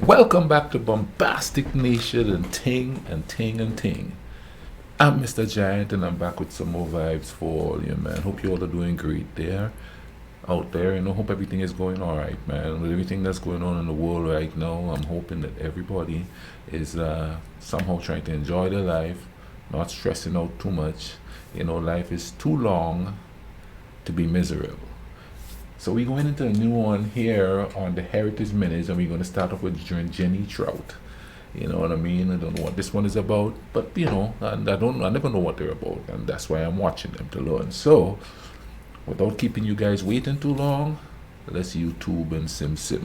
Welcome back to Bombastic Nation and Ting and Ting and Ting. I'm Mr. Giant and I'm back with some more vibes for all you, man. Hope you all are doing great there, out there. Hope everything is going alright, man. With everything that's going on in the world right now, I'm hoping that everybody is somehow trying to enjoy their life, not stressing out too much. Life is too long to be miserable. So we're going into a new one here on the Heritage Minutes, and we're going to start off with Jenny Trout. You know what I mean? I don't know what this one is about, but and I never know what they're about, and that's why I'm watching them to learn. So, without keeping you guys waiting too long, let's YouTube and simmer. Send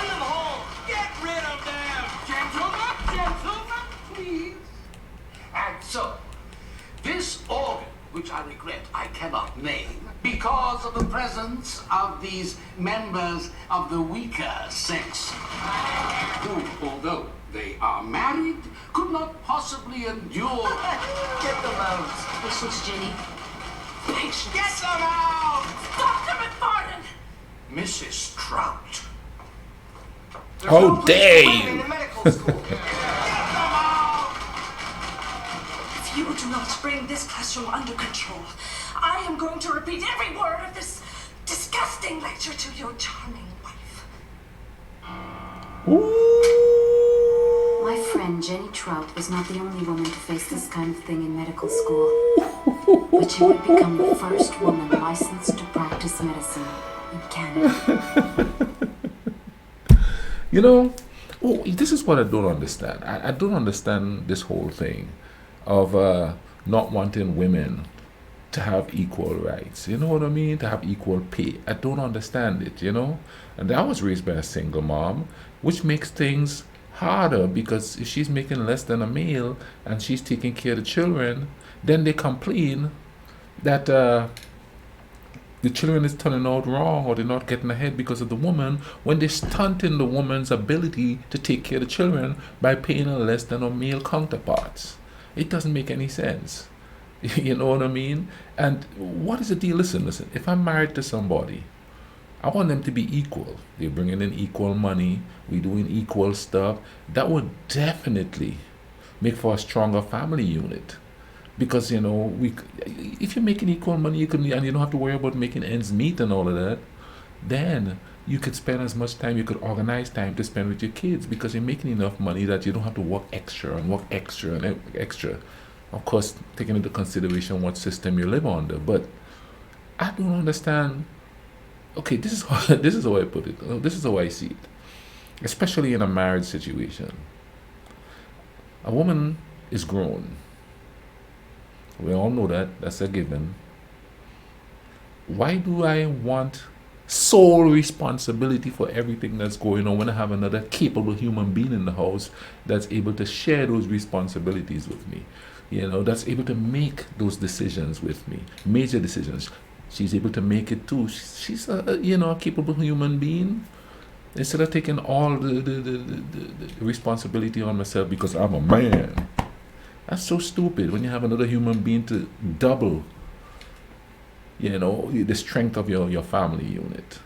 them home. Get rid of them. Gentlemen, please. And so, this organ, which I regret I cannot name, because of the presence of these members of the weaker sex, who, although they are married, could not possibly endure. Get them out. Patience, Jenny. Patience. Get them out! Dr. McFarland! Mrs. Trout. How dare you! In the medical school. Get them out! If you do not bring this classroom under control, I am going to repeat every word of this disgusting lecture to your charming wife. My friend Jenny Trout was not the only woman to face this kind of thing in medical school, but she would become the first woman licensed to practice medicine in Canada. This is what I don't understand. I don't understand this whole thing of not wanting women to have equal rights. You know what I mean? To have equal pay. I don't understand it, And I was raised by a single mom, which makes things harder because if she's making less than a male and she's taking care of the children, then they complain that the children is turning out wrong or they're not getting ahead because of the woman when they're stunting the woman's ability to take care of the children by paying her less than her male counterparts. It doesn't make any sense. You know what I mean? And what is the deal? Listen. If I'm married to somebody, I want them to be equal. They're bringing in equal money. We're doing equal stuff. That would definitely make for a stronger family unit. Because, if you're making equal money, and you don't have to worry about making ends meet and all of that, then you could spend as much time, you could organize time to spend with your kids because you're making enough money that you don't have to work extra and extra. Of course, taking into consideration what system you live under. But I don't understand. Okay, this is how I put it. This is how I see it. Especially in a marriage situation. A woman is grown. We all know that. That's a given. Why do I want sole responsibility for everything that's going on when I have another capable human being in the house that's able to share those responsibilities with me? That's able to make those decisions with me, major decisions. She's able to make it too. She's a capable human being. Instead of taking all the responsibility on myself because I'm a man. That's so stupid when you have another human being to double, the strength of your family unit.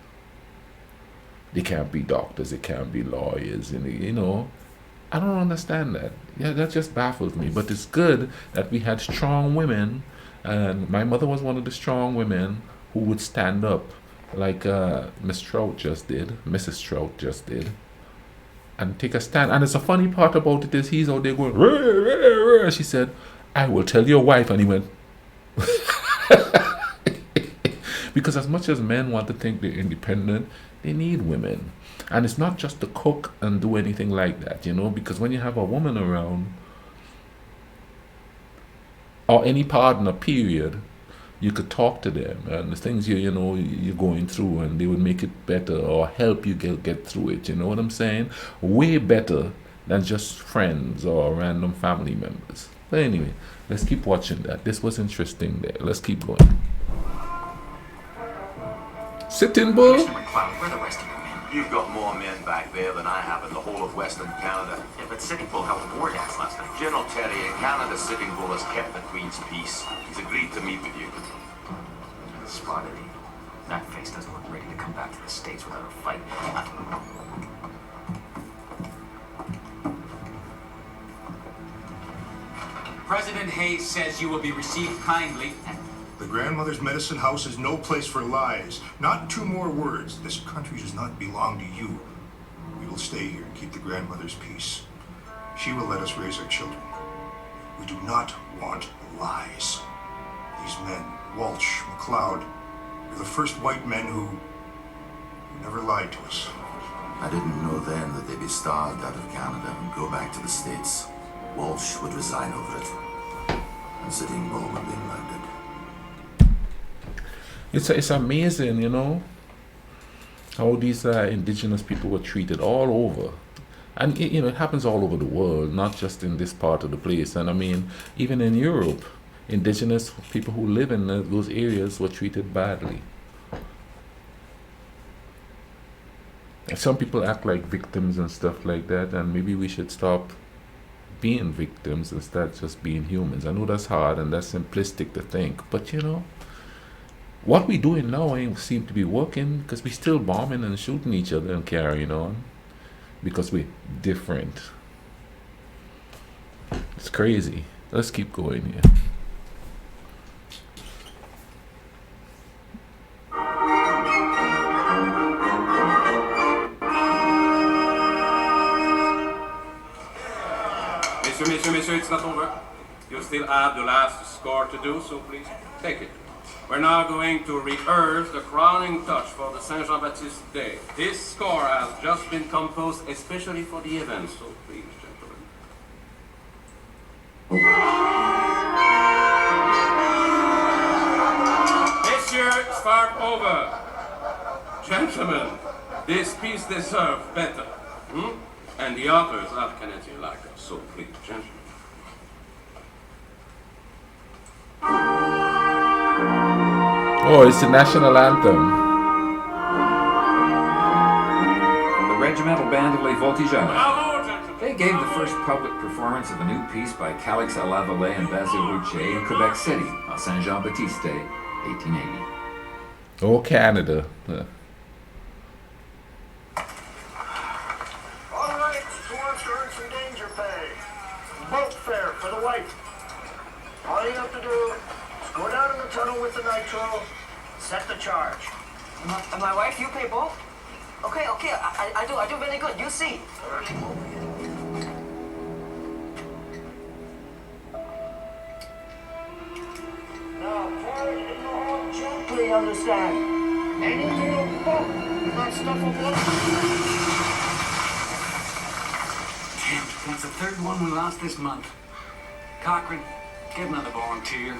They can't be doctors, they can't be lawyers, I don't understand that. Yeah, that just baffles me. But it's good that we had strong women, and my mother was one of the strong women who would stand up, like Mrs. Trout just did, and take a stand. And it's a funny part about it is he's out there going, rah, rah, rah. She said, "I will tell your wife," and he went. Because as much as men want to think they're independent, they need women. And it's not just to cook and do anything like that, because when you have a woman around, or any partner, period, you could talk to them and the things you're going through, and they would make it better or help you get through it. You know what I'm saying? Way better than just friends or random family members. But anyway, let's keep watching that. This was interesting there. Let's keep going. Sitting Bull. Mr. McFarland, where are the rest of your men? You've got more men back there than I have in the whole of Western Canada. Yeah, but Sitting Bull held a war dance last night. General Terry, in Canada, Sitting Bull has kept the Queen's peace. He's agreed to meet with you. Spotted him. That face doesn't look ready to come back to the States without a fight. President Hayes says you will be received kindly. The grandmother's medicine house is no place for lies. Not two more words. This country does not belong to you. We will stay here and keep the grandmother's peace. She will let us raise our children. We do not want lies. These men, Walsh, McLeod, are the first white men who never lied to us. I didn't know then that they'd be starved out of Canada and go back to the States. Walsh would resign over it, and Sitting Bull would be murdered. It's amazing, you know, how these indigenous people were treated all over. And you know, it happens all over the world, not just in this part of the place. And I mean, even in Europe, indigenous people who live in those areas were treated badly. And some people act like victims and stuff like that, and maybe we should stop being victims and start just being humans. I know that's hard and that's simplistic to think, but you know, what we're doing now ain't seem to be working, because we still bombing and shooting each other and carrying on because we're different. It's crazy. Let's keep going here. Messieurs, it's not over. You still have the last score to do, so please take it. We're now going to rehearse the crowning touch for the Saint Jean-Baptiste Day. This score has just been composed especially for the event, so please, gentlemen. Messieurs, start over. Gentlemen, this piece deserves better. And the authors are Canadian like us, so please, gentlemen. Oh, it's the national anthem. The Regimental Band of Les Voltigeurs. Bravo, gentlemen. They gave the first public performance of a new piece by Calix à la Vallée and Basil Rouchet in Quebec City on Saint Jean-Baptiste Day, 1880. Oh, Canada. All right, who wants to earn some danger pay? Boat fare for the white. All you have to do is go down in the tunnel with the nitro, set the charge. My wife, you pay both? Okay, I do very good. You see. Now, carry it in the hole gently, understand? Any little bump, that stuff will blow. Damn, that's the third one we lost this month. Cochran, get another volunteer.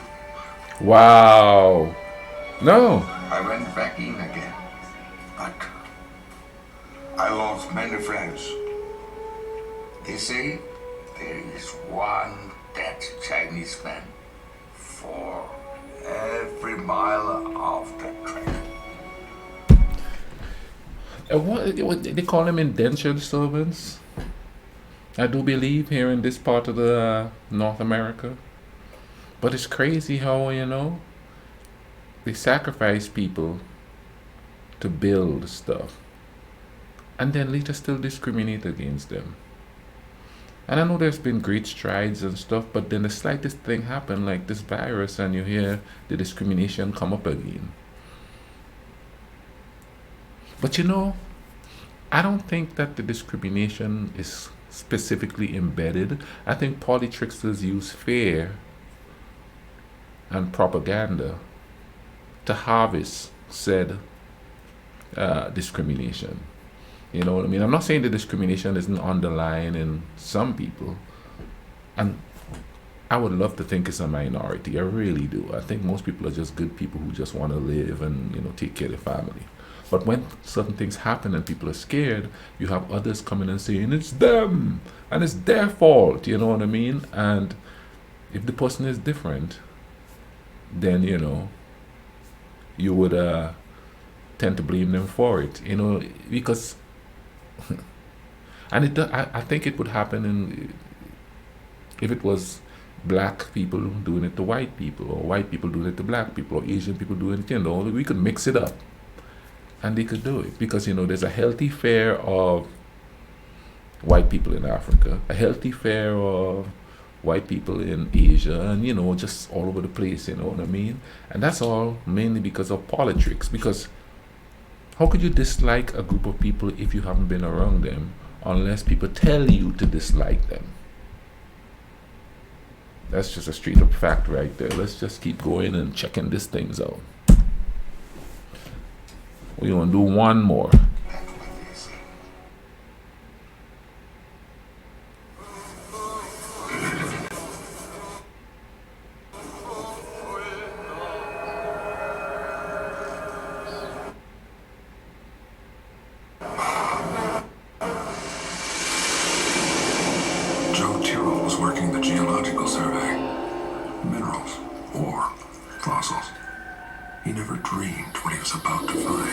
Wow. No. I went back in again, but I lost many friends. They say there is one dead Chinese man for every mile of the track. What they call them, indentured servants? I do believe here in this part of the North America. But it's crazy how, you know, they sacrifice people to build stuff and then later still discriminate against them. And I know there's been great strides and stuff, but then the slightest thing happen, like this virus, and you hear the discrimination come up again. But you know, I don't think that the discrimination is specifically embedded. I think politricksters use fear and propaganda to harvest said discrimination. You know what I mean? I'm not saying the discrimination isn't underlying in some people, and I would love to think it's a minority. I really do. I think most people are just good people who just want to live and, you know, take care of their family. But when certain things happen and people are scared, you have others coming and saying it's them and it's their fault. You know what I mean? And if the person is different, then, you know, you would tend to blame them for it, you know, because and I think it would happen if it was black people doing it to white people, or white people doing it to black people, or Asian people doing it, you know, we could mix it up and they could do it, because, you know, there's a healthy fear of white people in Africa, a healthy fear of white people in Asia, and you know, just all over the place, you know what I mean? And that's all mainly because of politics. Because how could you dislike a group of people if you haven't been around them, unless people tell you to dislike them? That's just a straight up fact right there. Let's just keep going and checking these things out. We're gonna do one more. Joe Tyrrell was working the Geological Survey. Minerals, ore, fossils. He never dreamed what he was about to find.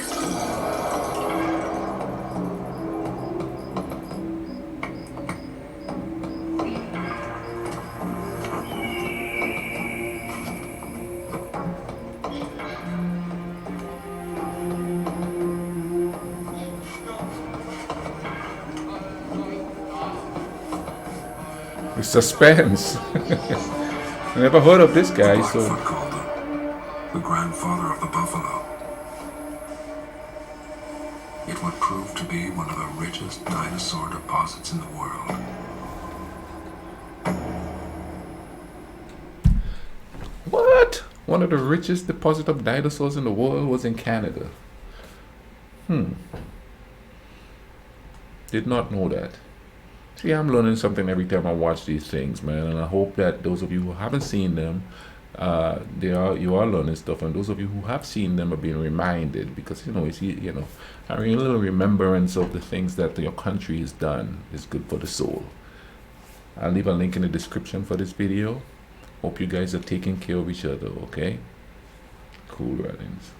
It's suspense. I never heard of this guy, so Blackfoot called him the grandfather of the buffalo. It would prove to be one of the richest dinosaur deposits in the world. what? One of the richest deposit of dinosaurs in the world was in Canada. Did not know that. See, I'm learning something every time I watch these things, man, and I hope that those of you who haven't seen them, you are learning stuff, and those of you who have seen them are being reminded, because having a little remembrance of the things that your country has done is good for the soul. I'll leave a link in the description for this video. Hope you guys are taking care of each other, okay? Cool runnings.